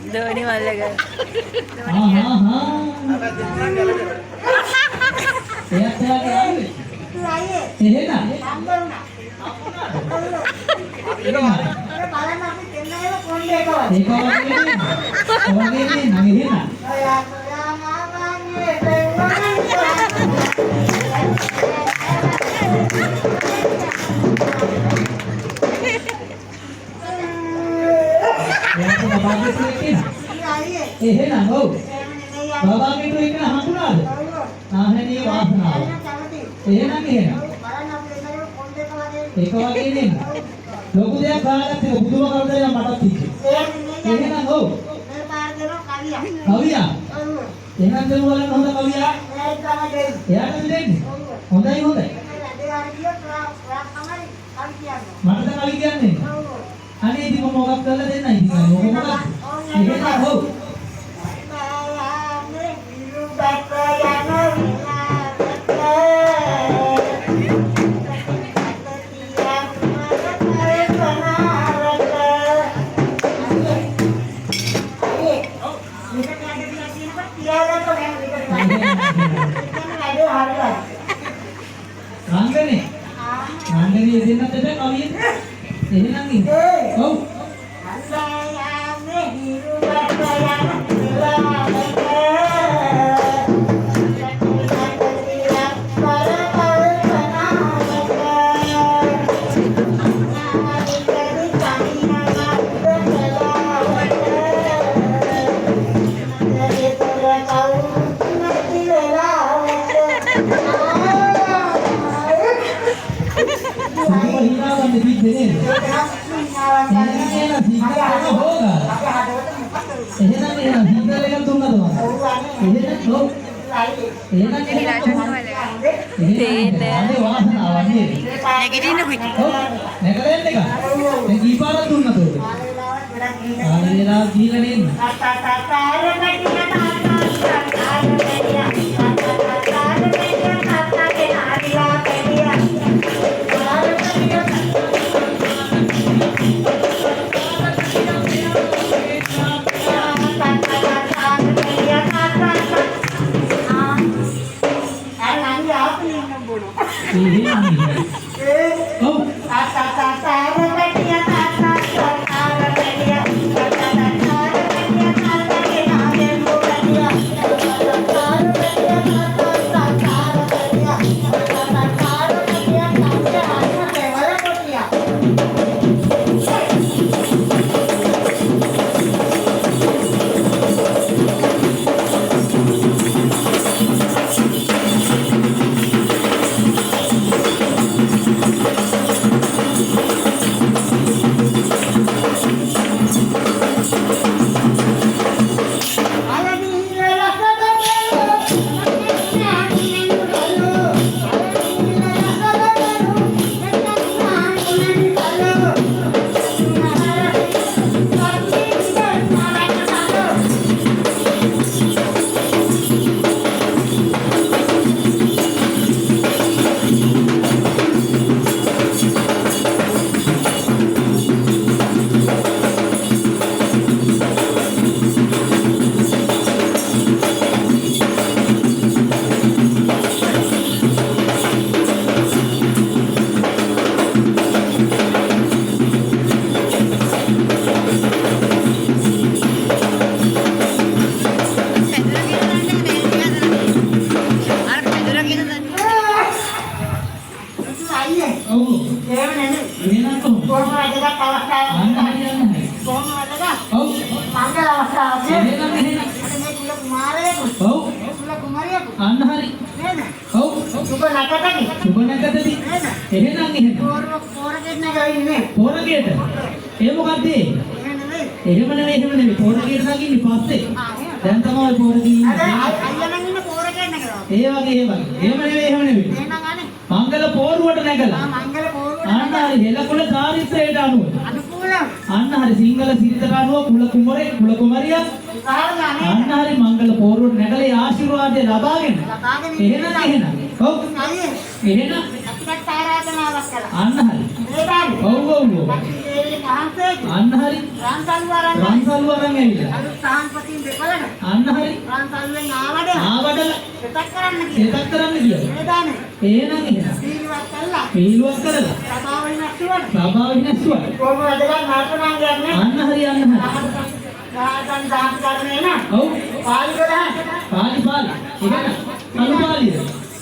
धोनी वाले का එහෙනම් ඔව් බබාගේ තු එක හඳුනාද ආහනේ වාසනාව එහෙනම් බලන්න අපේ දෙකේ කොන් දෙක වගේ එක වගේ නෙන්න ලොකු දෙයක් හොයාගත්තේ බුදුම කරදරේ මටත් තිච්චේ එහෙනම් ඔව් මේ පාර දෙන කවියා එහෙනම් දෙමු බලන්න හොඳ කවියා එයාට දෙන්නේ හොඳයි මටද කවි කියන්නේ අනේ ඉතින් මොකක් කරලා දෙන්නයි ඉතින් මොකක් එහෙනම් ඔව් Rangani දෙන්නත් දෙන්න කවියෙත් එහෙනම් ඉන්නේ ඔව් එහෙම නෙවෙයි පොරකේට නගින්නේ පස්සේ දැන් තමයි පොර ගිහින් ඒ වගේ. එහෙම නෙවෙයි. එහෙනම් අනේ. මංගල පෝරුවට නැගලා. මංගල පොරුවට. අන්න හරි හෙළකුණ චාරිත්‍රයට අනුව. අනුකූල. අන්න හරි සිංහල සිරිතට අනුව කුල කුමරේ කුල කුමරියක්. කාරණා අන්න හරි මංගල පෝරුවට නැගලා ආශිර්වාදය ලබාගෙන. එහෙනම්. ඔව්. එහෙනම් අපිට ආරාධනාවක් කළා. අන්න හරි. ඒකයි. ඔව්. ඒ මහන්සේ අන්න හරි. රන්සල්ව අරන් ඇවිල්ලා. අලුත් සාන්පතින් දෙපළට. අන්න හරි. රන්සල්වෙන් ආවද? සෙතක් කරන්න කියලා. නේදානේ. එහෙනම් සීලවත් කළා. පීලුවක් කරලා. සභාවෙන් නැස්සුවා. සභාවෙන් නැස්සුවා. කොහොම වැඩගත් නාටකම් කියන්නේ? අන්න හරි. රාජන් දාන කරන්නේ නා. ඔව්. පාලි කළා. පාලි. එහෙනම් අනුපාලිය.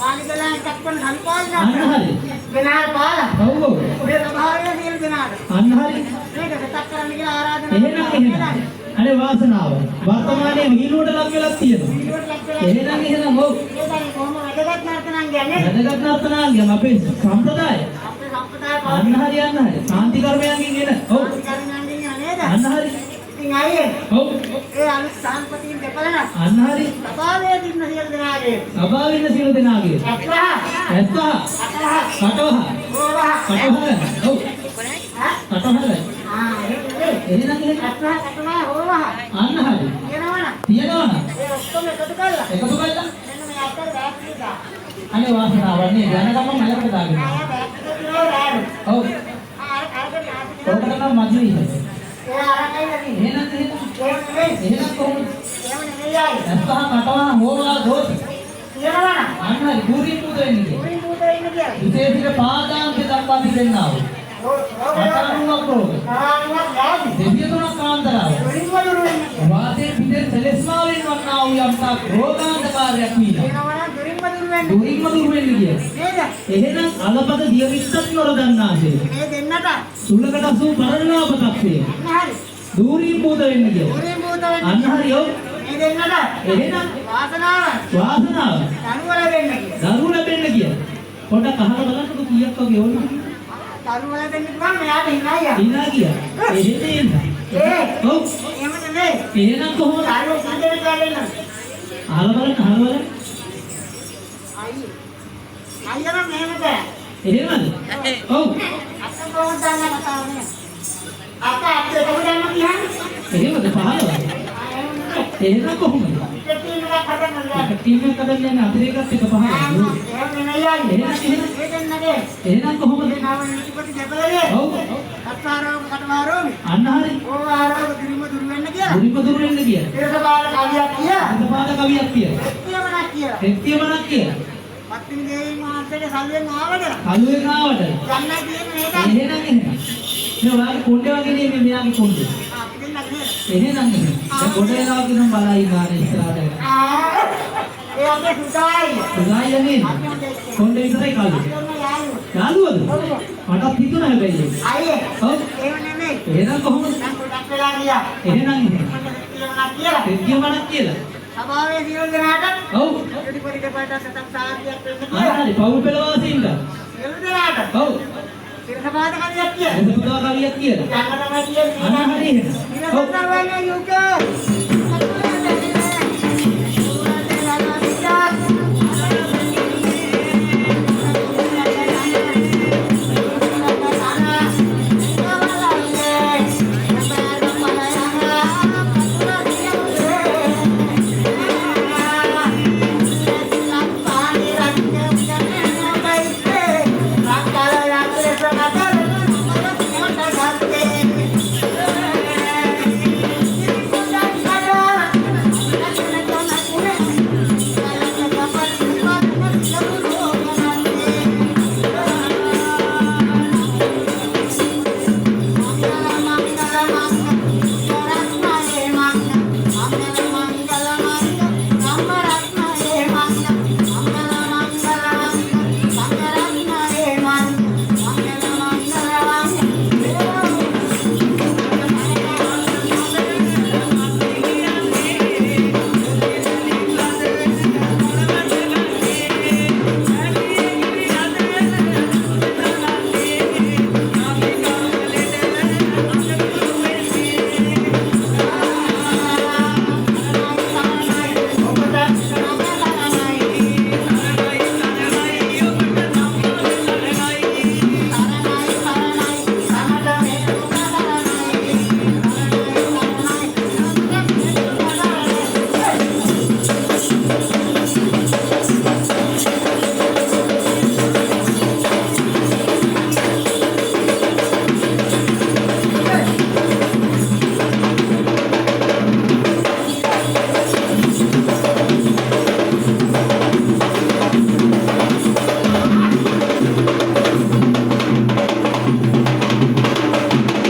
පාලි කළා එකක්වත් හරිපාලි නා. අන්න හරි. වෙනාල් පාල. ඔව්. උදේ සභාවේ සීල් දෙනාට. අන්න හරි. මේක සෙතක් කරන්න කියලා ආරාධනා එහෙනම්. අනේ වාසනාව. වර්තමානයේ විහිළුවට ලක් වෙලා තියෙනවා. එහෙනම් ඔව්. ඒකයි කොහොම වැඩගත් නාටකම් කියන්නේ? වැදගත් නර්තනාංගයන් අපේ සම්ප්‍රදාය. අපේ සම්ප්‍රදාය අන්න හරි. සාන්ති කර්මයන්ගෙන් එන. ඔව්. පාලිකරන්නේ නේද? අන්න හරි. ඉතින් අයියේ ඔව්. ඒ අලුත් සාන්පතින් දෙපළට. අන්න හරි. සභාවේ දින්න සියලු දෙනාගේ. සභාවෙන්න සියලු දෙනාගේ. ඇස්වා. කටවහ. ඔව්. කටවහ. එහෙනම් අන්න හරි. තියනවනම් ඒ ඔක්කොම එකතු කරලා. එකතු කරලා මෙන්න මේ අතර බෑග් එක දා. අනේ වාසනාවක් නේ දැනගම මලකට දාගෙන. ආ බෑග් එක තියනවා දාන්න. ඔව්. අරකට ඔකට නම් මදි. ඒ අරකයි නේද? එහෙනම් එහෙම කොහොමද? නෙමෙයි අය. ඇස්වා කටවහ හොවා දොස්. තියනවනම් අන්න හරි. දුරින් පුත වෙන්නේ. උරින් පුතේ ඉන්න කියලා. විශේෂිත පාදාන්ත දක්වා තිබෙනවා. අටානුවක් රෝග. ආන්වත් යාදි. දෙවිය තුනක් කාන්තරාව. උරින් වලුරු ඉන්න කියලා. වාතයේ පිටේ සෙලස්මාවෙන් වන්නා වූ යම්තා රෝගාන්තකාරයක් වීලා. එනවනම් දුරින් වලුරු වෙන්න. දුරින්ම දුර වෙන්නේ කිය. නේද? එහෙනම් අලපද දියවිස්සක් නොරදන්නාසේ. මේ දෙන්නට. සුලකට අසු පරණාපතක්සේ. හරි. දුරින් පුත වෙන්නේ කිය. උරින් පුතේ වෙන්න. අන්න හරි ඔව්. මේ දෙන්නට. එහෙනම් වාසනාව. වාසනාව. දරුව ලැබෙන්න කියලා. දරුව ලැබෙන්න කිය. පොඩක් අහලා බලන්නකො කීයක් වගේ ඕනද? දරුව ලැබෙන්න ගමන් මෙයාට හිනායියා. ඉනා කිය. එහෙම ඔව්. එහෙම නෙමෙයි. එහෙනම් කොහොමද? දරුව සඳේ කරගෙන. අහලා බලන්න. අයියා මෙහෙම කරා. එහෙමද? ඔව්. අත කොහොමද ගන්න කතාවනේ. අත කොහොමද ගන්න කියන්නේ? එහෙමද 15? එහෙනම් කොහොමද? ටීම් එකක් හදන්න ඕනේ. ටීම් එකක් හදන්න යන්නේ අතිරේකත් එක 15. එහෙම නෙමෙයි අයියා. එහෙනම් කොහොමද? නාම නිතිපති දෙපළේ. ඔව්. අත්තරෝ කටවාරෝ. අන්න හරි. ඕ ආරෝ දිරිම දුර වෙන්න කියලා. දුරිම දුර වෙන්න කිය. ඒක බාල කවියක් කියා. අදපාද කවියක් කිය. එක්තියමනක් කියලා. එක්තියමනක් කිය. පත්තිනි දේවී මහත්තයාගේ සල්ලෙන් ආවද? කලුවෙන් ආවට. යන්නයි තියෙන්නේ නේද? එහෙනම් මේ ඔයාගේ කොණ්ඩේ වගේ නේ මෙයාගේ කොණ්ඩේ. අපි දෙන්න නේද? එහෙනම් දැන් කොණ්ඩේ ලාව කියනවා බලයි ගානේ ඉස්සරහට. ඒ අපේ සුදායි. උදායිය නේ. කොණ්ඩේ විතරයි කලු. යාළුවද? මටත් හිතුණා හැබැයි. අයියේ. ඔව්. ඒව නෙමෙයි. එහෙනම් කොහොමද? දැන් පොඩක් වෙලා ගියා. එහෙනම් එක්තියමනක් කියලා. එක්තියමනක් කියලා. සභාවේ සියලු දෙනාට ඔව්. යුනිපරි දෙපාර්තමේන්ත සතක් සාහිත්‍යයක් වෙන්න කියලා. හරි පවුල් පෙළවාසීන්ට. සියලු දෙනාට. ඔව්. සිරසපාද කවියක් කියලා. එතකොට කවියක් කියලා. යන්න තමයි කියන්නේ. අන්න හරි. සිරසපාද වන්නේ යුක.